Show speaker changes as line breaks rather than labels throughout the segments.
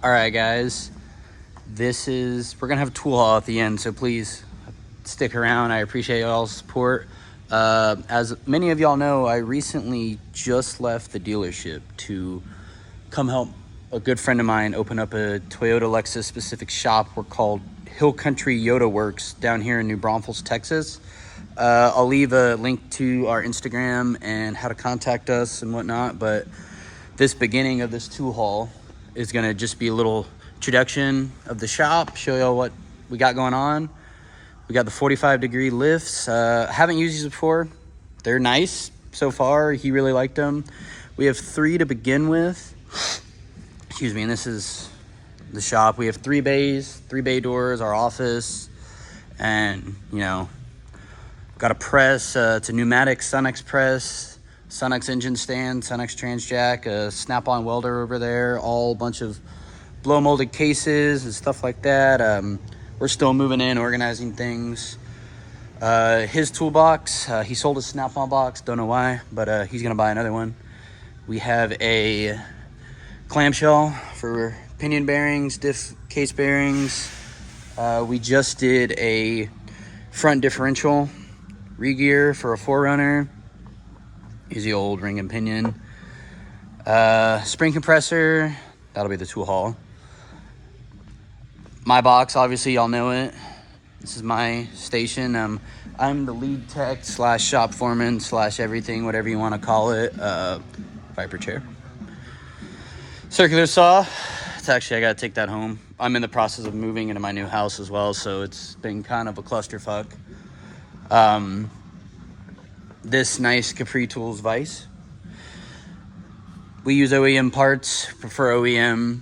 All right, guys, we're gonna have a tool haul at the end, so please stick around. I appreciate y'all's support. As many of y'all know, I recently just left the dealership to come help a good friend of mine open up a Toyota Lexus specific shop. We're called Hill Country Yoda Works down here in New Braunfels, Texas. I'll leave a link to our Instagram and how to contact us and whatnot, but this beginning of this tool haul is gonna just be a little introduction of the shop, show y'all what we got going on. We got the 45-degree lifts. Haven't used these before. They're nice so far. He really liked them. We have 3 to begin with. Excuse me, and this is the shop. We have 3 bays, 3 bay doors, our office, and got a press. It's a pneumatic Sunex press, Sunex engine stand, Sunex transjack, a snap-on welder over there, all a bunch of blow molded cases and stuff like that. We're still moving in, organizing things. His toolbox, he sold his snap-on box, don't know why, but he's gonna buy another one. We have a clamshell for pinion bearings, diff case bearings. We just did a front differential re-gear for a 4Runner. Use the old ring and pinion. Spring compressor, that'll be the tool haul. My box, obviously y'all know it. This is my station. I'm the lead tech / shop foreman / everything, whatever you want to call it. Viper chair. Circular saw. It's actually, I gotta take that home. I'm in the process of moving into my new house as well, so it's been kind of a clusterfuck. This nice Capri Tools vise. We use OEM parts, prefer OEM.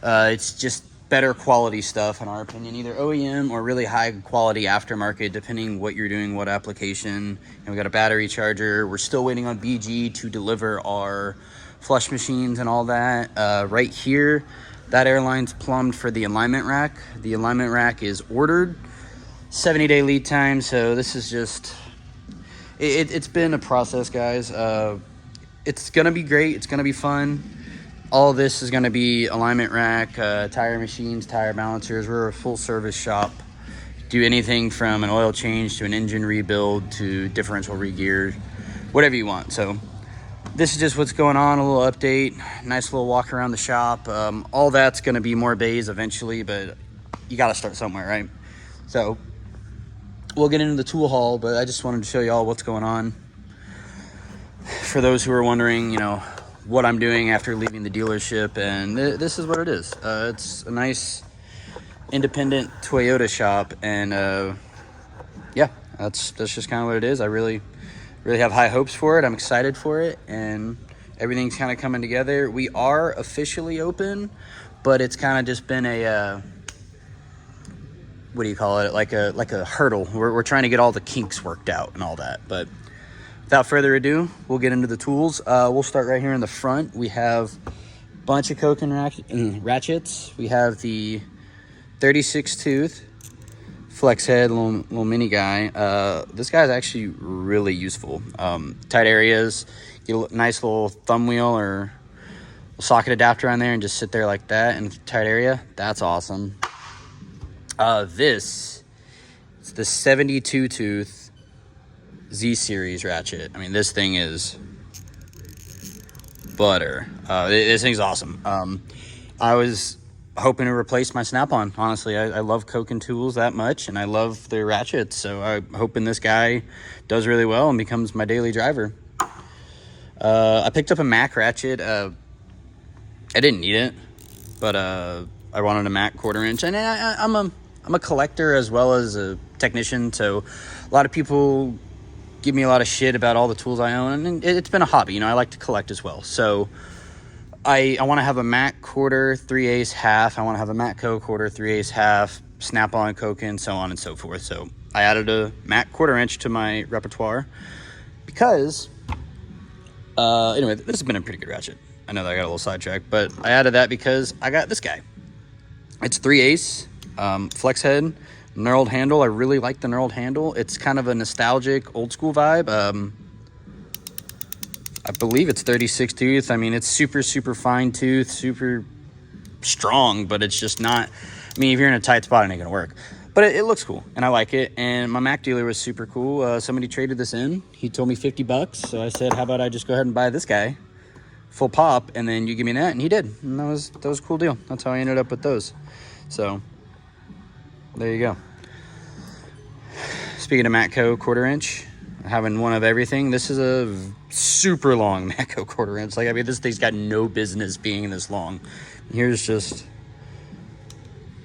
It's just better quality stuff in our opinion, either OEM or really high quality aftermarket, depending what you're doing, what application. And we got a battery charger. We're still waiting on BG to deliver our flush machines and all that. Right here, that airline's plumbed for the alignment rack. The alignment rack is ordered, 70-day lead time. So this is just, it's been a process, guys. It's gonna be great. It's gonna be fun. All of this is gonna be alignment rack, tire machines, tire balancers. We're a full service shop. Do anything from an oil change to an engine rebuild to differential re-gear, whatever you want. So this is just what's going on, a little update, nice little walk around the shop. All that's gonna be more bays eventually, but you gotta start somewhere, right? So we'll get into the tool haul, but I just wanted to show y'all what's going on. For those who are wondering, what I'm doing after leaving the dealership, and this is what it is. It's a nice independent Toyota shop, and yeah, that's just kind of what it is. I really have high hopes for it. I'm excited for it, and everything's kind of coming together. We are officially open, but it's kind of just been a what do you call it? Like a hurdle. We're trying to get all the kinks worked out and all that. But without further ado, we'll get into the tools. We'll start right here in the front. We have a bunch of Coke and ratchets. We have the 36 tooth flex head, little mini guy. This guy's actually really useful. Tight areas, get a nice little thumb wheel or socket adapter on there and just sit there like that in a tight area. That's awesome. This is the 72 tooth Z series ratchet. I mean, this thing is butter. This thing's awesome. I was hoping to replace my snap-on. Honestly, I love Coke and tools that much, and I love their ratchets. So I'm hoping this guy does really well and becomes my daily driver. I picked up a Mac ratchet. I didn't need it, but I wanted a Mac 1/4 inch, and I'm a collector as well as a technician. So a lot of people give me a lot of shit about all the tools I own, and it's been a hobby. I like to collect as well. So I want to have a Mac 1/4, 3/8, half. I want to have a Matco 1/4, 3/8, half, snap-on, Coke, and so on and so forth. So I added a Mac 1/4 inch to my repertoire because, anyway, this has been a pretty good ratchet. I know that I got a little sidetracked, but I added that because I got this guy. It's 3/8, flex head, knurled handle. I really like the knurled handle. It's kind of a nostalgic, old school vibe. I believe it's 36 tooth. I mean, it's super fine tooth, super strong, but it's just not, I mean, if you're in a tight spot, it ain't gonna work. But it looks cool, and I like it. And my Mac dealer was super cool. Somebody traded this in. He told me $50, so I said, how about I just go ahead and buy this guy full pop, and then you give me that, and he did. And that was a cool deal. That's how I ended up with those. So there you go. Speaking of Matco 1/4 inch, having one of everything. This is a super long Matco 1/4 inch. Like, I mean, this thing's got no business being this long. Here's just,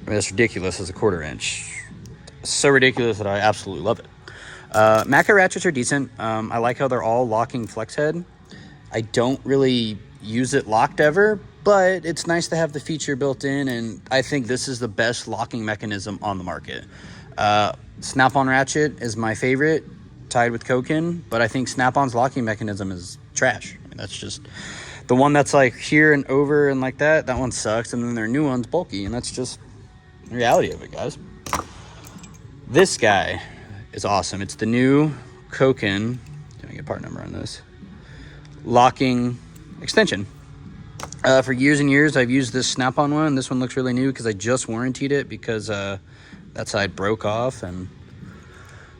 I mean, it's ridiculous as a 1/4 inch. So ridiculous that I absolutely love it. Matco ratchets are decent. I like how they're all locking flex head. I don't really use it locked ever, but it's nice to have the feature built in, and I think this is the best locking mechanism on the market. Snap-on ratchet is my favorite, tied with Koken, but I think Snap-on's locking mechanism is trash. I mean, that's just the one that's like here and over and like that. That one sucks, and then their new one's bulky, and that's just the reality of it, guys. This guy is awesome. It's the new Koken. Let me get part number on this. Locking extension. For years and years, I've used this Snap-on one. This one looks really new because I just warrantied it because that side broke off, and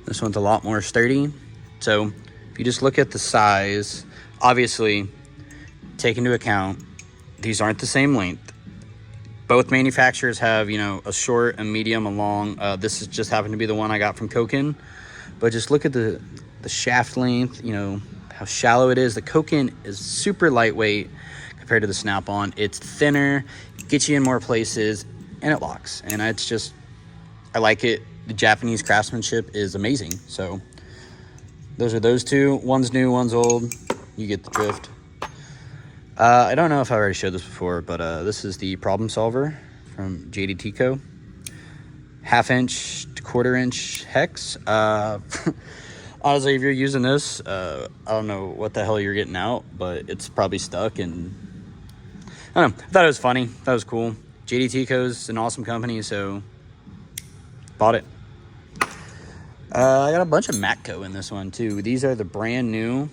this one's a lot more sturdy. So if you just look at the size, obviously take into account these aren't the same length. Both manufacturers have, you know, a short, a medium, a long. This is just happened to be the one I got from Koken. But just look at the shaft length, you know, how shallow it is. The Koken is super lightweight compared to the Snap-on. It's thinner, gets you in more places, and it locks. And it's just, I like it. The Japanese craftsmanship is amazing. So those are those two. One's new, one's old. You get the drift. I don't know if I already showed this before, but this is the Problem Solver from JDT Co. 1/2 inch to 1/4 inch hex. Honestly, if you're using this, I don't know what the hell you're getting out, but it's probably stuck. And I don't know. I thought it was funny. That was cool. JDT Co's an awesome company, so bought it. I got a bunch of Matco in this one too. These are the brand new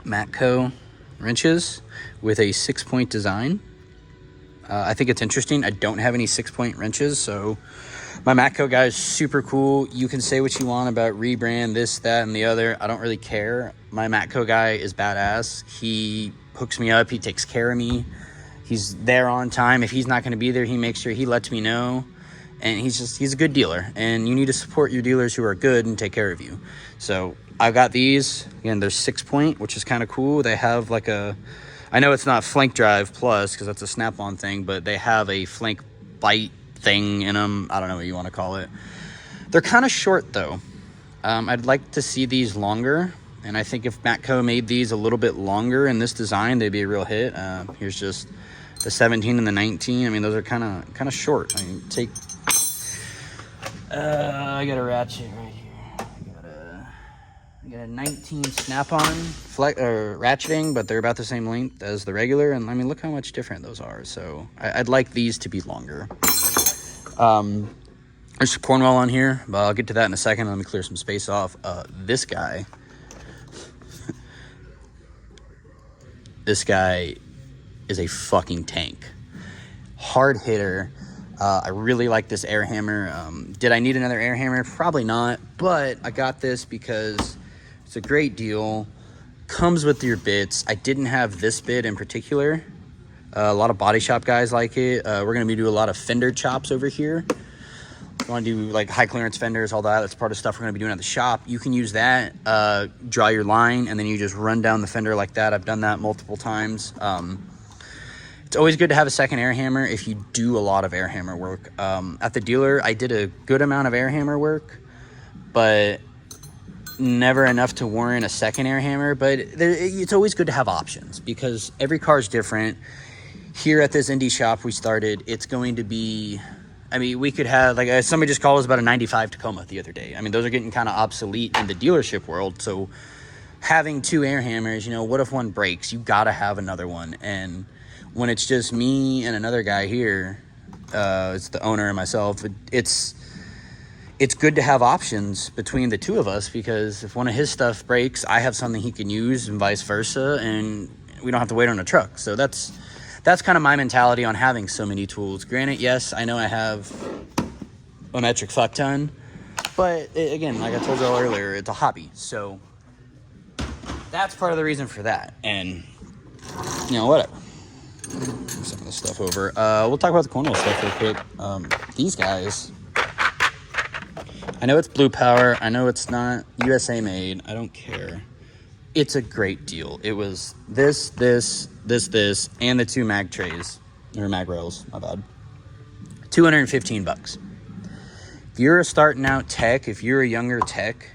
Matco wrenches with a 6-point design. I think it's interesting. I don't have any 6-point wrenches, so my Matco guy is super cool. You can say what you want about rebrand, this, that, and the other. I don't really care. My Matco guy is badass. He hooks me up. He takes care of me. He's there on time. If he's not going to be there, he makes sure he lets me know. And he's a good dealer. And you need to support your dealers who are good and take care of you. So I've got these. Again, they're 6-point, which is kind of cool. They have like a, I know it's not flank drive plus because that's a Snap-on thing, but they have a flank bite thing in them. I don't know what you want to call it. They're kind of short though. I'd like to see these longer. And I think if Matco made these a little bit longer in this design, they'd be a real hit. Here's just the 17 and the 19. I mean, those are kind of short. I mean, take, I got a Ratchet right here. I got a 19 Snap-on ratcheting, but they're about the same length as the regular. And I mean, look how much different those are. So I'd like these to be longer. There's Cornwall on here, but I'll get to that in a second. Let me clear some space off. This guy is a fucking tank. Hard hitter. I really like this air hammer. Did I need another air hammer? Probably not, but I got this because it's a great deal. Comes with your bits. I didn't have this bit in particular. A lot of body shop guys like it. We're going to be doing a lot of fender chops over here. If you want to do like high clearance fenders, all that, that's part of stuff we're going to be doing at the shop. You can use that, draw your line, and then you just run down the fender like that. I've done that multiple times. It's always good to have a second air hammer if you do a lot of air hammer work. At the dealer, I did a good amount of air hammer work, but never enough to warrant a second air hammer. But it's always good to have options because every car is different. Here at this indie shop we started, it's going to be, I mean, we could have, like, somebody just called us about a 95 Tacoma the other day. I mean, those are getting kind of obsolete in the dealership world. So having two air hammers, you know, what if one breaks? You got to have another one. And when it's just me and another guy here, it's the owner and myself, it's good to have options between the two of us because if one of his stuff breaks, I have something he can use and vice versa, and we don't have to wait on a truck. So that's that's kind of my mentality on having so many tools. Granted, yes, I know I have a metric fuck ton, but again, like I told you all earlier, it's a hobby. So that's part of the reason for that. And, you know, whatever. Move some of this stuff over. We'll talk about the Cornwall stuff real quick. These guys, I know it's Blue Power. I know it's not USA made. I don't care. It's a great deal. It was this, and the 2 mag trays, or mag rails, my bad. $215. If you're a starting out tech, if you're a younger tech,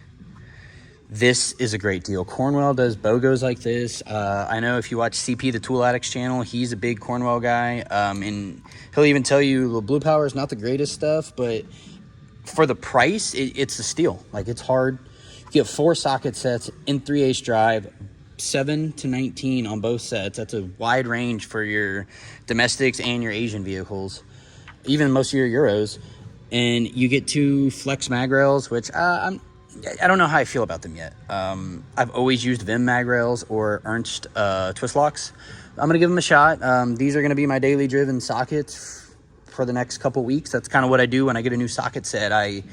this is a great deal. Cornwell does BOGOs like this. I know if you watch CP, the Tool Addicts channel, he's a big Cornwell guy. And he'll even tell you the Blue Power is not the greatest stuff, but for the price, it's a steal. Like, it's hard. You get 4 socket sets in 3/8 drive, 7 to 19 on both sets. That's a wide range for your domestics and your Asian vehicles, even most of your Euros. And you get 2 flex mag rails, which I don't know how I feel about them yet. I've always used Vim mag rails or Ernst twist locks. I'm gonna give them a shot. These are gonna be my daily driven sockets for the next couple weeks. That's kind of what I do when I get a new socket set. I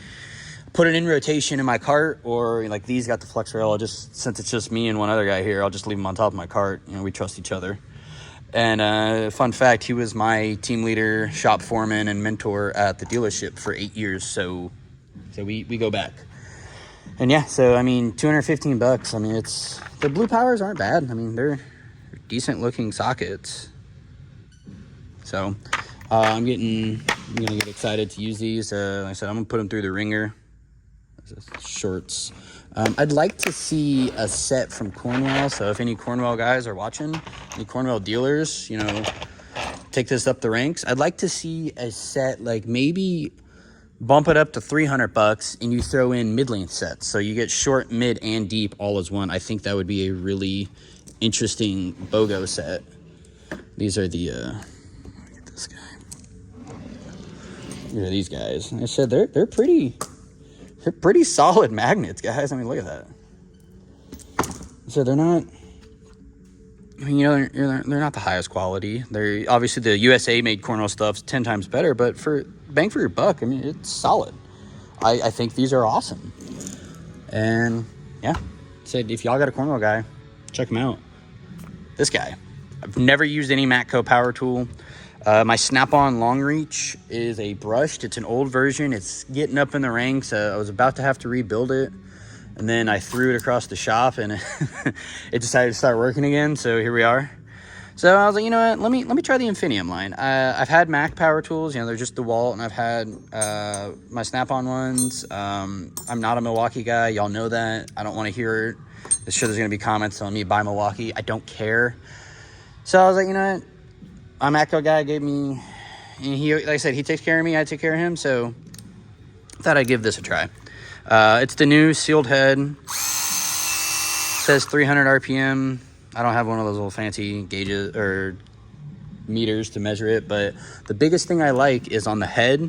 put it in rotation in my cart, or like these got the flex rail. Since it's just me and one other guy here, I'll just leave them on top of my cart. You know, we trust each other. And fun fact, he was my team leader, shop foreman, and mentor at the dealership for 8 years. So we go back. And yeah, so I mean, $215. I mean, the Blue Powers aren't bad. I mean, they're decent looking sockets. So I'm gonna get excited to use these. Like I said, I'm gonna put them through the ringer. Shorts. I'd like to see a set from Cornwell. So if any Cornwell guys are watching, any Cornwell dealers, you know, take this up the ranks. I'd like to see a set, like maybe bump it up to $300 and you throw in mid-length sets. So you get short, mid, and deep all as one. I think that would be a really interesting BOGO set. These are the, look at this guy. Look at these guys. I said they're pretty solid magnets, guys. I mean, look at that. So they're not, I mean, you know, they're not the highest quality. They're obviously the USA made Cornwell stuff's 10 times better, but for bang for your buck, I mean, it's solid. I think these are awesome. And yeah, said if y'all got a Cornwell guy, check him out. This guy, I've never used any Matco power tool. My Snap-on Long Reach is a brushed. It's an old version. It's getting up in the ranks. I was about to have to rebuild it, and then I threw it across the shop, and it decided to start working again. So here we are. So I was like, you know what? Let me try the Infinium line. I've had Mac power tools. You know, they're just DeWalt, and I've had my Snap-on ones. I'm not a Milwaukee guy. Y'all know that. I don't want to hear it. I'm sure there's gonna be comments telling me buy Milwaukee. I don't care. So I was like, you know what? My Matco guy gave me, and he, like I said, he takes care of me, I take care of him, so I thought I'd give this a try. It's the new sealed head. It says 300 RPM. I don't have one of those little fancy gauges or meters to measure it, but the biggest thing I like is on the head,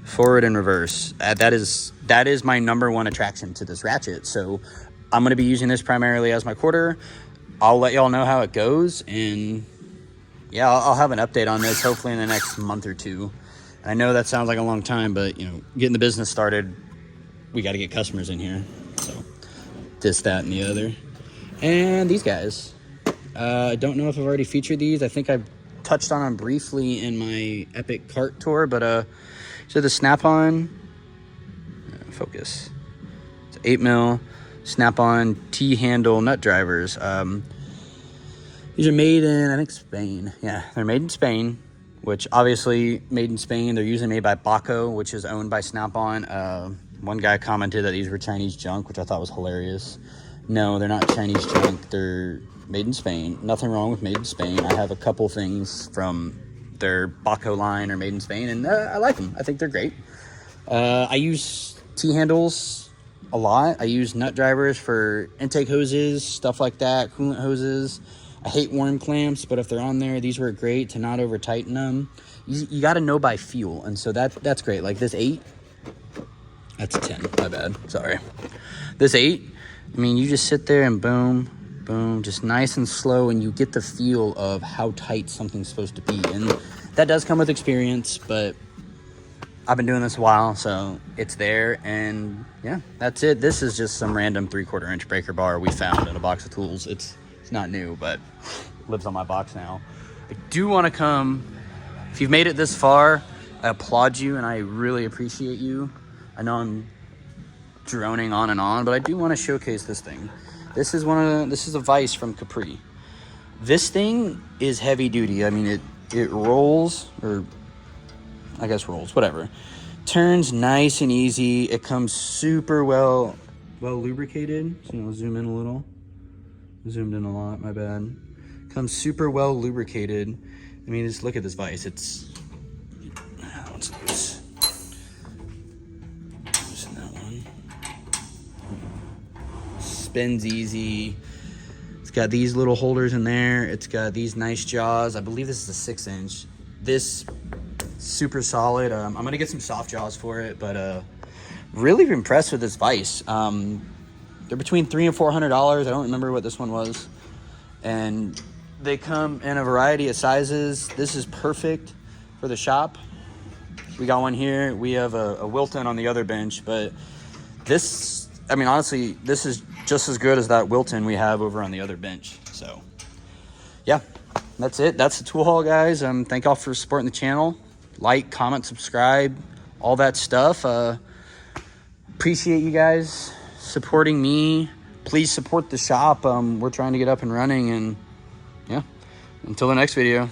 forward and reverse. That is my number one attraction to this Ratchet, so I'm going to be using this primarily as my quarter. I'll let y'all know how it goes, and yeah, I'll have an update on this hopefully in the next month or two. And I know that sounds like a long time, but, you know, getting the business started, we got to get customers in here. So this, that, and the other. And these guys. I don't know if I've already featured these. I think I touched on them briefly in my Epic Cart Tour, but so the Snap-on, focus. It's 8mm Snap-on T-handle nut drivers. These are made in, I think, Spain. Yeah, they're made in Spain, which obviously made in Spain. They're usually made by Baco, which is owned by Snap-on. One guy commented that these were Chinese junk, which I thought was hilarious. No, they're not Chinese junk. They're made in Spain. Nothing wrong with made in Spain. I have a couple things from their Baco line or made in Spain, and I like them. I think they're great. I use T-handles a lot. I use nut drivers for intake hoses, stuff like that, coolant hoses. I hate worm clamps, but if they're on there, these work great to not over tighten them. You got to know by feel, and so that's great. Like this 8, that's 10. My bad. Sorry. This 8, I mean, you just sit there and boom, Boom, just nice and slow, and you get the feel of how tight something's supposed to be. And that does come with experience, but I've been doing this a while, so it's there. And yeah, that's it. This is just some random 3/4 inch breaker bar we found in a box of tools. It's not new, but it lives on my box now. I do want to come, if you've made it this far, I applaud you and I really appreciate you. I know I'm droning on and on, but I do want to showcase this thing. This is a vise from Capri. This thing is heavy duty. I mean, it rolls, or I guess rolls, whatever. Turns nice and easy. It comes super well lubricated. So zoom in a little. Zoomed in a lot, my bad. Comes super well lubricated. I mean, just look at this vise. It's loose. Loosen that one. Spins easy. It's got these little holders in there. It's got these nice jaws. I believe this is a 6-inch. This super solid. I'm gonna get some soft jaws for it, but really impressed with this vise. They're between $300 and $400. I don't remember what this one was, and they come in a variety of sizes. This is perfect for the shop. We got one here. We have a Wilton on the other bench, but this, I mean, honestly, this is just as good as that Wilton we have over on the other bench. So yeah, that's it. That's the tool haul, guys. Thank y'all for supporting the channel. Like, comment, subscribe, all that stuff. Appreciate you guys supporting me. Please support the shop. We're trying to get up and running, and yeah, until the next video.